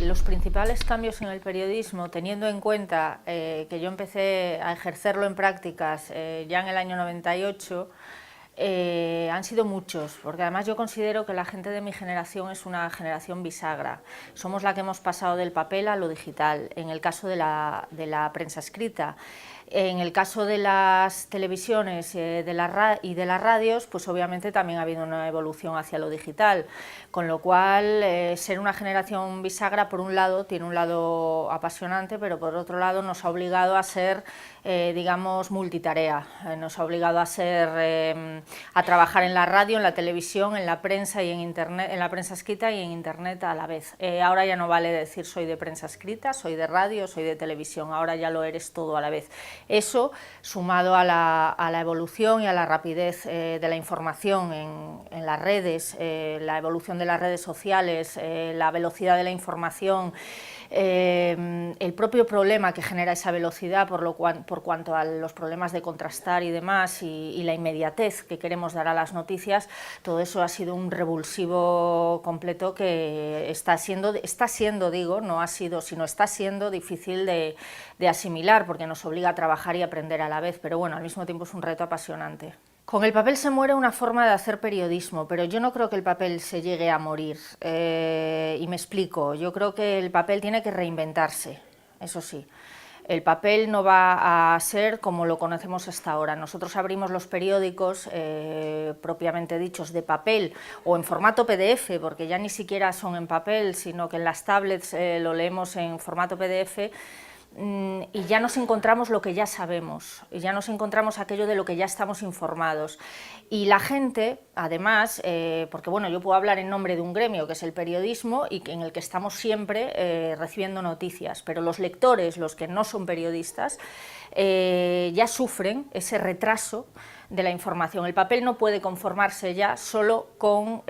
Los principales cambios en el periodismo, teniendo en cuenta que yo empecé a ejercerlo en prácticas ya en el año 98, han sido muchos, porque además yo considero que la gente de mi generación es una generación bisagra. Somos la que hemos pasado del papel a lo digital, en el caso de la prensa escrita. En el caso de las televisiones y de las radios, pues obviamente también ha habido una evolución hacia lo digital, con lo cual ser una generación bisagra, por un lado, tiene un lado apasionante, pero por otro lado nos ha obligado a ser, digamos, multitarea, nos ha obligado a trabajar en la radio, en la televisión, en la prensa y en internet, en la prensa escrita y en internet a la vez. Ahora ya no vale decir soy de prensa escrita, soy de radio, soy de televisión, ahora ya lo eres todo a la vez. Eso, sumado a la evolución y a la rapidez de la información en las redes, la evolución de las redes sociales, la velocidad de la información, el propio problema que genera esa velocidad por cuanto a los problemas de contrastar y demás, y la inmediatez que queremos dar a las noticias, todo eso ha sido un revulsivo completo que está siendo, digo, no ha sido, sino está siendo difícil de asimilar, porque nos obliga a trabajar y aprender a la vez, pero bueno, al mismo tiempo es un reto apasionante. Con el papel se muere una forma de hacer periodismo, pero yo no creo que el papel se llegue a morir, y me explico. Yo creo que el papel tiene que reinventarse, eso sí. El papel no va a ser como lo conocemos hasta ahora. Nosotros abrimos los periódicos propiamente dichos de papel o en formato PDF, porque ya ni siquiera son en papel, sino que en las tablets lo leemos en formato PDF, y ya nos encontramos lo que ya sabemos, y ya nos encontramos aquello de lo que ya estamos informados. Y la gente, además, porque bueno, yo puedo hablar en nombre de un gremio que es el periodismo y en el que estamos siempre recibiendo noticias, pero los lectores, los que no son periodistas, ya sufren ese retraso de la información. El papel no puede conformarse ya solo con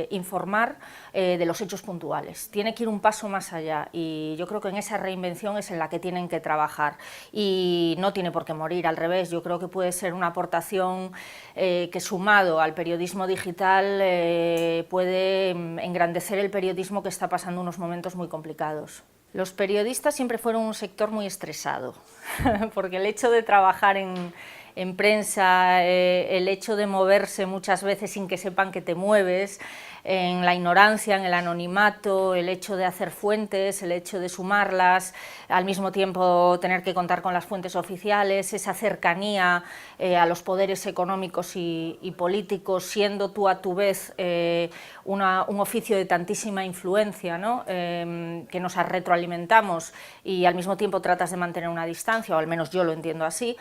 informar de los hechos puntuales, tiene que ir un paso más allá, y yo creo que en esa reinvención es en la que tienen que trabajar, y no tiene por qué morir, al revés. Yo creo que puede ser una aportación que, sumado al periodismo digital, puede engrandecer el periodismo, que está pasando unos momentos muy complicados. Los periodistas siempre fueron un sector muy estresado, porque el hecho de trabajar en prensa, el hecho de moverse muchas veces sin que sepan que te mueves, en la ignorancia, en el anonimato, el hecho de hacer fuentes, el hecho de sumarlas, al mismo tiempo tener que contar con las fuentes oficiales, esa cercanía a los poderes económicos y políticos, siendo tú a tu vez un oficio de tantísima influencia, ¿no? Que nos retroalimentamos y al mismo tiempo tratas de mantener una distancia, o al menos yo lo entiendo así.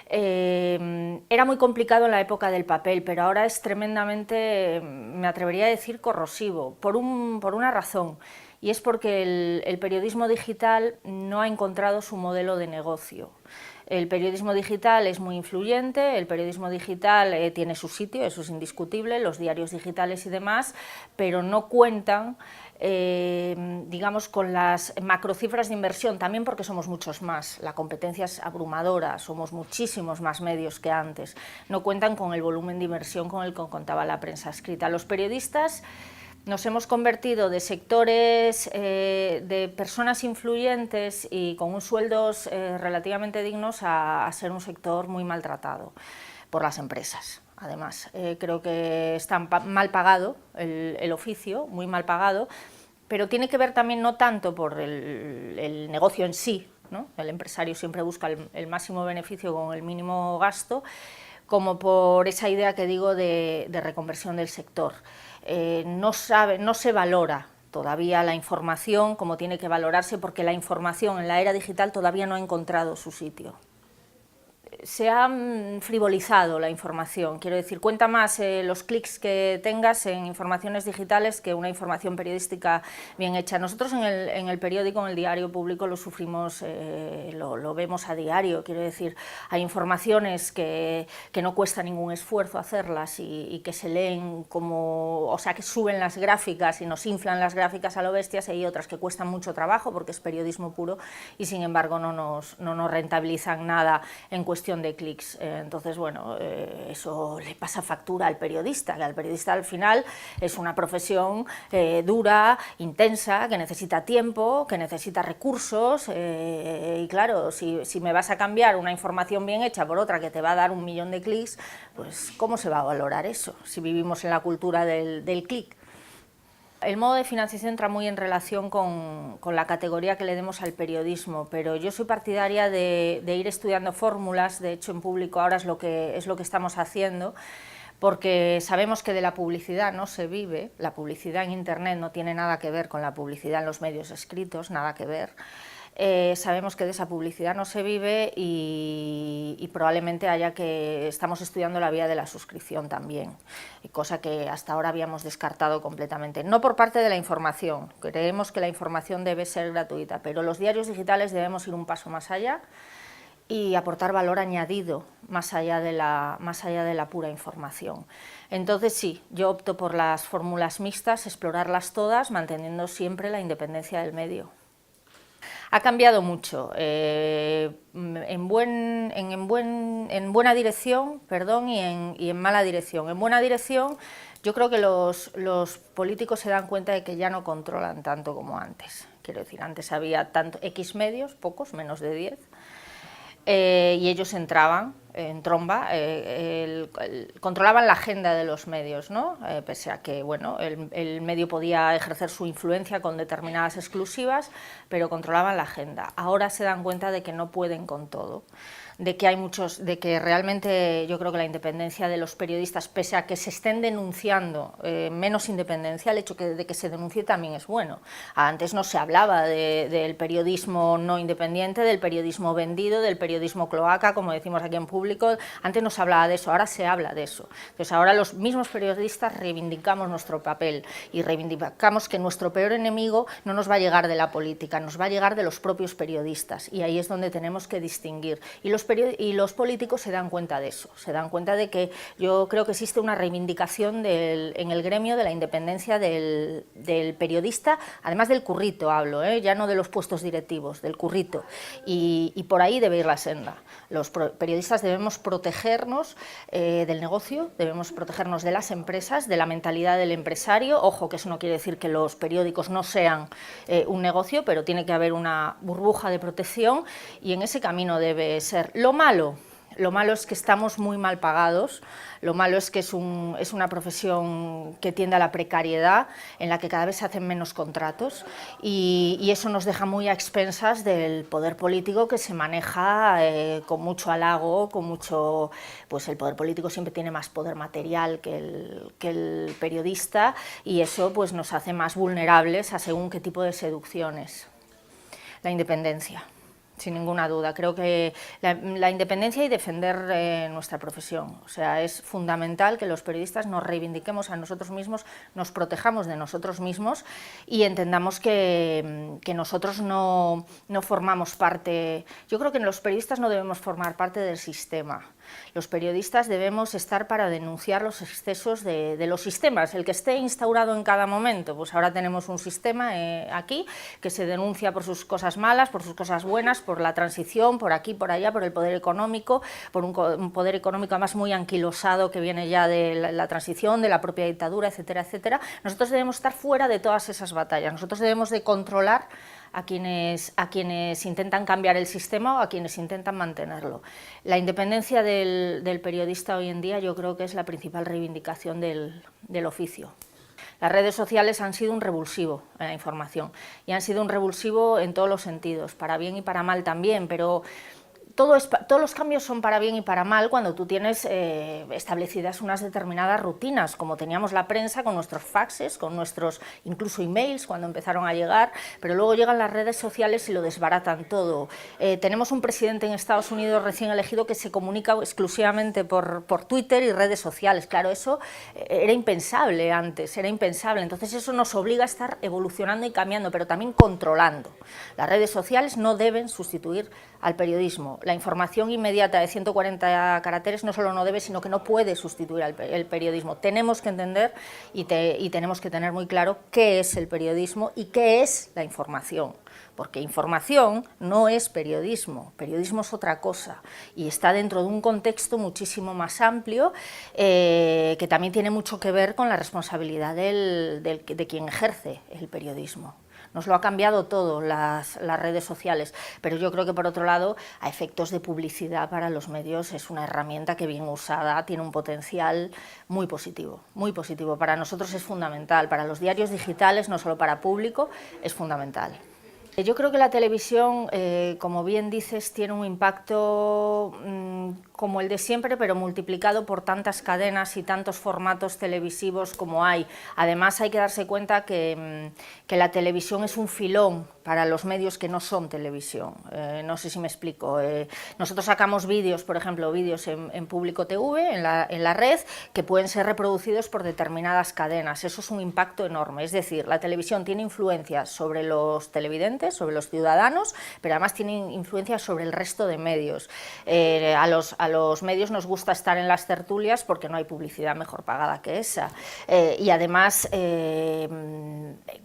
Era muy complicado en la época del papel, pero ahora es tremendamente, me atrevería a decir, corrosivo, por una razón, y es porque el periodismo digital no ha encontrado su modelo de negocio. El periodismo digital es muy influyente, el periodismo digital tiene su sitio, eso es indiscutible, los diarios digitales y demás, pero no cuentan digamos, con las macrocifras de inversión, también porque somos muchos más, la competencia es abrumadora, somos muchísimos más medios que antes, no cuentan con el volumen de inversión con el que contaba la prensa escrita. Los periodistas nos hemos convertido de sectores, de personas influyentes y con unos sueldos relativamente dignos, a ser un sector muy maltratado por las empresas. Además, creo que está mal pagado el oficio, muy mal pagado, pero tiene que ver también no tanto por el negocio en sí, ¿no? El empresario siempre busca el máximo beneficio con el mínimo gasto, como por esa idea que digo de reconversión del sector. No se valora todavía la información como tiene que valorarse, porque la información en la era digital todavía no ha encontrado su sitio. Se ha frivolizado la información, quiero decir, cuenta más los clics que tengas en informaciones digitales que una información periodística bien hecha. Nosotros en el periódico, en el diario público, lo sufrimos, lo vemos a diario, quiero decir, hay informaciones que no cuesta ningún esfuerzo hacerlas y que se leen como, o sea, que suben las gráficas y nos inflan las gráficas a lo bestias, y hay otras que cuestan mucho trabajo porque es periodismo puro y sin embargo no nos rentabilizan nada en cuestión cuestión de clics. Entonces, bueno, eso le pasa factura al periodista, que al periodista al final es una profesión dura, intensa, que necesita tiempo, que necesita recursos, y claro, si me vas a cambiar una información bien hecha por otra que te va a dar 1 millón de clics, pues ¿cómo se va a valorar eso si vivimos en la cultura del clic? El modo de financiación entra muy en relación con la categoría que le demos al periodismo, pero yo soy partidaria de ir estudiando fórmulas. De hecho en público ahora es lo que estamos haciendo, porque sabemos que de la publicidad no se vive, la publicidad en Internet no tiene nada que ver con la publicidad en los medios escritos, nada que ver. Sabemos que de esa publicidad no se vive y probablemente estamos estudiando la vía de la suscripción también, cosa que hasta ahora habíamos descartado completamente. No por parte de la información, creemos que la información debe ser gratuita, pero los diarios digitales debemos ir un paso más allá y aportar valor añadido más allá de la pura información. Entonces sí, yo opto por las fórmulas mixtas, explorarlas todas, manteniendo siempre la independencia del medio. Ha cambiado mucho, en buena dirección, perdón, y en mala dirección. En buena dirección, yo creo que los políticos se dan cuenta de que ya no controlan tanto como antes. Quiero decir, antes había X medios, pocos, menos de 10, y ellos entraban en tromba, controlaban la agenda de los medios, ¿no? Pese a que bueno, el medio podía ejercer su influencia con determinadas exclusivas, pero controlaban la agenda. Ahora se dan cuenta de que no pueden con todo, de que realmente yo creo que la independencia de los periodistas, pese a que se estén denunciando menos independencia, el hecho de que se denuncie también es bueno. Antes no se hablaba del periodismo no independiente, del periodismo vendido, del periodismo cloaca, como decimos aquí en público. Antes no se hablaba de eso, ahora se habla de eso. Entonces ahora los mismos periodistas reivindicamos nuestro papel y reivindicamos que nuestro peor enemigo no nos va a llegar de la política, nos va a llegar de los propios periodistas, y ahí es donde tenemos que distinguir. Y los políticos se dan cuenta de eso, se dan cuenta de que yo creo que existe una reivindicación en el gremio de la independencia del periodista, además del currito hablo, ya no de los puestos directivos, del currito, y por ahí debe ir la senda. Los periodistas debemos protegernos del negocio, debemos protegernos de las empresas, de la mentalidad del empresario. Ojo, que eso no quiere decir que los periódicos no sean un negocio, pero tiene que haber una burbuja de protección y en ese camino debe ser. Lo malo es que estamos muy mal pagados, lo malo es que es una profesión que tiende a la precariedad, en la que cada vez se hacen menos contratos y eso nos deja muy a expensas del poder político, que se maneja con mucho halago, pues el poder político siempre tiene más poder material que el periodista, y eso pues nos hace más vulnerables a según qué tipo de seducciones. La independencia. Sin ninguna duda, creo que la independencia y defender nuestra profesión. O sea, es fundamental que los periodistas nos reivindiquemos a nosotros mismos, nos protejamos de nosotros mismos y entendamos que nosotros no formamos parte. Yo creo que los periodistas no debemos formar parte del sistema. Los periodistas debemos estar para denunciar los excesos de los sistemas, el que esté instaurado en cada momento. Pues ahora tenemos un sistema aquí que se denuncia por sus cosas malas, por sus cosas buenas, por la transición, por aquí, por allá, por el poder económico, por un poder económico además muy anquilosado que viene ya de la transición, de la propia dictadura, etcétera, etcétera. Nosotros debemos estar fuera de todas esas batallas, nosotros debemos de controlar a quienes intentan cambiar el sistema o a quienes intentan mantenerlo. La independencia del periodista hoy en día yo creo que es la principal reivindicación del oficio. Las redes sociales han sido un revulsivo en la información y han sido un revulsivo en todos los sentidos, para bien y para mal también, pero todos los cambios son para bien y para mal cuando tú tienes establecidas unas determinadas rutinas, como teníamos la prensa con nuestros faxes, con nuestros incluso emails cuando empezaron a llegar, pero luego llegan las redes sociales y lo desbaratan todo. Tenemos un presidente en Estados Unidos recién elegido que se comunica exclusivamente por Twitter y redes sociales. Claro, eso era impensable antes, era impensable. Entonces eso nos obliga a estar evolucionando y cambiando, pero también controlando. Las redes sociales no deben sustituir al periodismo. La información inmediata de 140 caracteres no solo no debe, sino que no puede sustituir el periodismo. Tenemos que entender y tenemos que tener muy claro qué es el periodismo y qué es la información. Porque información no es periodismo es otra cosa y está dentro de un contexto muchísimo más amplio que también tiene mucho que ver con la responsabilidad de quien ejerce el periodismo. Nos lo ha cambiado todo las redes sociales, pero yo creo que por otro lado, a efectos de publicidad para los medios es una herramienta que bien usada tiene un potencial muy positivo, muy positivo. Para nosotros es fundamental, para los diarios digitales, no solo para público, es fundamental. Yo creo que la televisión, como bien dices, tiene un impacto como el de siempre, pero multiplicado por tantas cadenas y tantos formatos televisivos como hay. Además, hay que darse cuenta que la televisión es un filón para los medios que no son televisión. No sé si me explico. Nosotros sacamos vídeos, por ejemplo, vídeos en Público TV, en la red, que pueden ser reproducidos por determinadas cadenas. Eso es un impacto enorme. Es decir, la televisión tiene influencia sobre los televidentes, sobre los ciudadanos, pero además tiene influencia sobre el resto de medios. A los medios nos gusta estar en las tertulias porque no hay publicidad mejor pagada que esa. Y además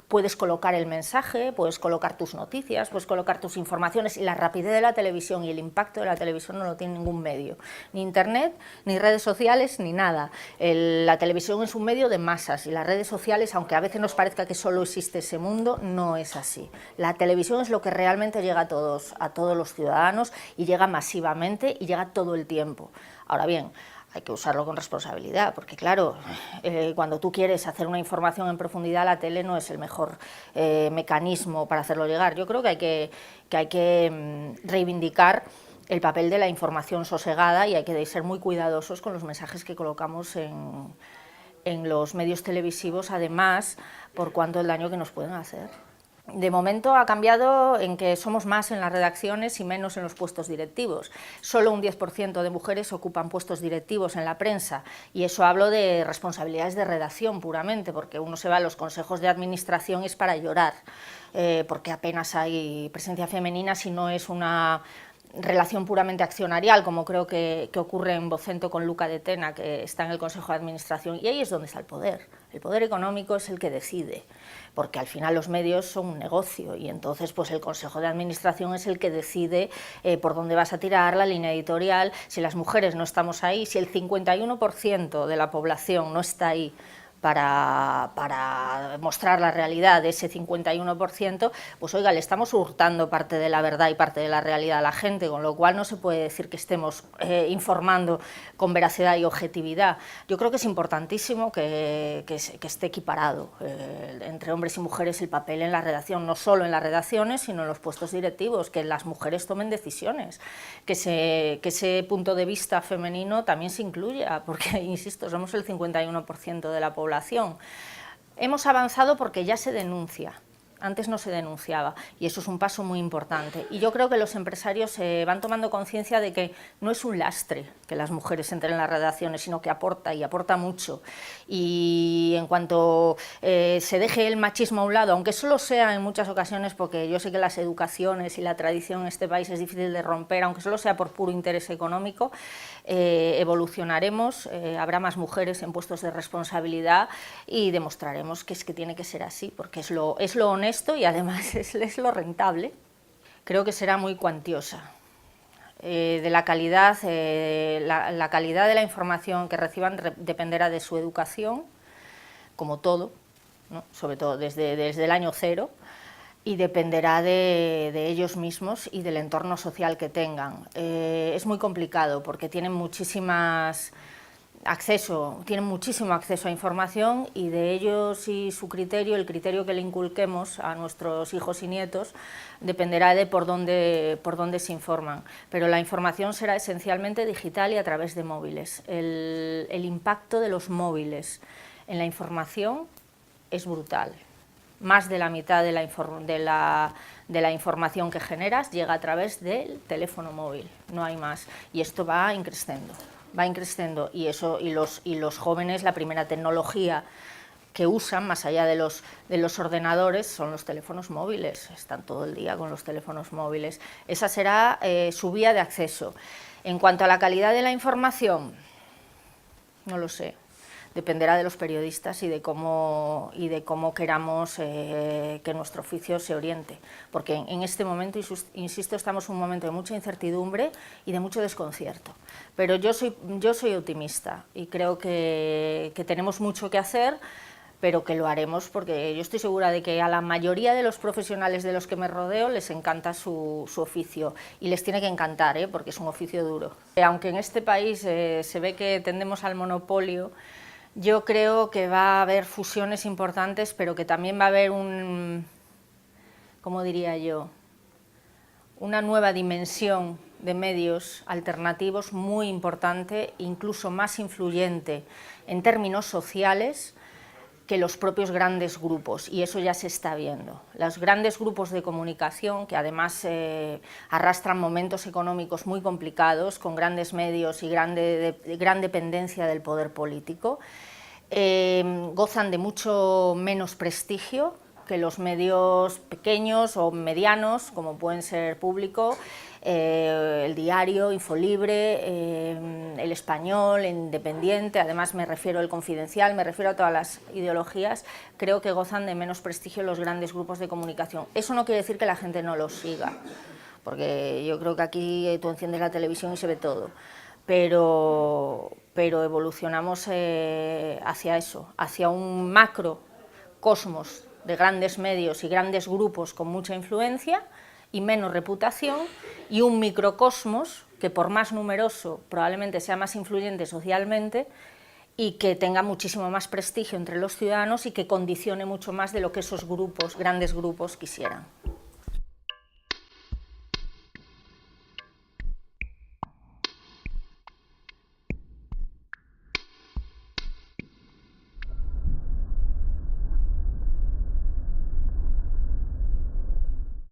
puedes colocar el mensaje, puedes colocar tus noticias, puedes colocar tus informaciones, y la rapidez de la televisión y el impacto de la televisión no lo tiene ningún medio, ni internet, ni redes sociales, ni nada. La televisión es un medio de masas y las redes sociales, aunque a veces nos parezca que solo existe ese mundo, no es así. La televisión es lo que realmente llega a todos los ciudadanos, y llega masivamente y llega todo el tiempo. Ahora bien, hay que usarlo con responsabilidad, porque claro, cuando tú quieres hacer una información en profundidad, la tele no es el mejor mecanismo para hacerlo llegar. Yo creo que hay que reivindicar el papel de la información sosegada, y hay que ser muy cuidadosos con los mensajes que colocamos en los medios televisivos, además, por cuanto el daño que nos pueden hacer. De momento ha cambiado en que somos más en las redacciones y menos en los puestos directivos. Solo un 10% de mujeres ocupan puestos directivos en la prensa, y eso hablo de responsabilidades de redacción puramente, porque uno se va a los consejos de administración y es para llorar, porque apenas hay presencia femenina, si no es una relación puramente accionarial, como creo que ocurre en Vocento con Luca de Tena, que está en el Consejo de Administración, y ahí es donde está el poder. El poder económico es el que decide, porque al final los medios son un negocio, y entonces pues el Consejo de Administración es el que decide por dónde vas a tirar la línea editorial. Si las mujeres no estamos ahí, si el 51% de la población no está ahí para mostrar la realidad de ese 51%, pues oiga, le estamos hurtando parte de la verdad y parte de la realidad a la gente, con lo cual no se puede decir que estemos informando con veracidad y objetividad. Yo creo que es importantísimo que esté equiparado entre hombres y mujeres el papel en la redacción, no solo en las redacciones, sino en los puestos directivos, que las mujeres tomen decisiones, que ese punto de vista femenino también se incluya, porque, insisto, somos el 51% de la población. Hemos avanzado porque ya se denuncia. Antes no se denunciaba, y eso es un paso muy importante. Y yo creo que los empresarios van tomando conciencia de que no es un lastre que las mujeres entren en las redacciones, sino que aporta, y aporta mucho. Y en cuanto se deje el machismo a un lado, aunque solo sea en muchas ocasiones, porque yo sé que las educaciones y la tradición en este país es difícil de romper, aunque solo sea por puro interés económico, evolucionaremos, habrá más mujeres en puestos de responsabilidad, y demostraremos que es que tiene que ser así, porque es lo honesto y además es lo rentable. Creo que será muy cuantiosa. De la calidad, la calidad de la información que reciban dependerá de su educación, como todo, ¿no? Sobre todo desde el año cero, y dependerá de ellos mismos y del entorno social que tengan. Es muy complicado porque tienen muchísimo acceso a información, y de ellos y su criterio, el criterio que le inculquemos a nuestros hijos y nietos, dependerá de por dónde se informan. Pero la información será esencialmente digital y a través de móviles. El impacto de los móviles en la información es brutal. Más de la mitad de la información que generas llega a través del teléfono móvil, no hay más, y esto va increciendo, y los jóvenes, la primera tecnología que usan, más allá de los ordenadores, son los teléfonos móviles, están todo el día con los teléfonos móviles. Esa será su vía de acceso. En cuanto a la calidad de la información, no lo sé, dependerá de los periodistas y de cómo queramos que nuestro oficio se oriente, porque en este momento, insisto, estamos en un momento de mucha incertidumbre y de mucho desconcierto, pero yo soy optimista y creo que tenemos mucho que hacer, pero que lo haremos porque yo estoy segura de que a la mayoría de los profesionales de los que me rodeo les encanta su oficio y les tiene que encantar, porque es un oficio duro. Aunque en este país se ve que tendemos al monopolio, yo creo que va a haber fusiones importantes, pero que también va a haber ¿cómo diría yo?, una nueva dimensión de medios alternativos muy importante, incluso más influyente en términos sociales que los propios grandes grupos, y eso ya se está viendo. Los grandes grupos de comunicación, que además arrastran momentos económicos muy complicados, con grandes medios y gran dependencia del poder político, gozan de mucho menos prestigio que los medios pequeños o medianos, como pueden ser Público, El Diario, Infolibre, El Español, Independiente, además me refiero al Confidencial, me refiero a todas las ideologías, creo que gozan de menos prestigio los grandes grupos de comunicación. Eso no quiere decir que la gente no los siga, porque yo creo que aquí tú enciendes la televisión y se ve todo, pero evolucionamos hacia eso, hacia un macrocosmos de grandes medios y grandes grupos con mucha influencia y menos reputación, y un microcosmos que, por más numeroso, probablemente sea más influyente socialmente y que tenga muchísimo más prestigio entre los ciudadanos y que condicione mucho más de lo que esos grupos, grandes grupos, quisieran.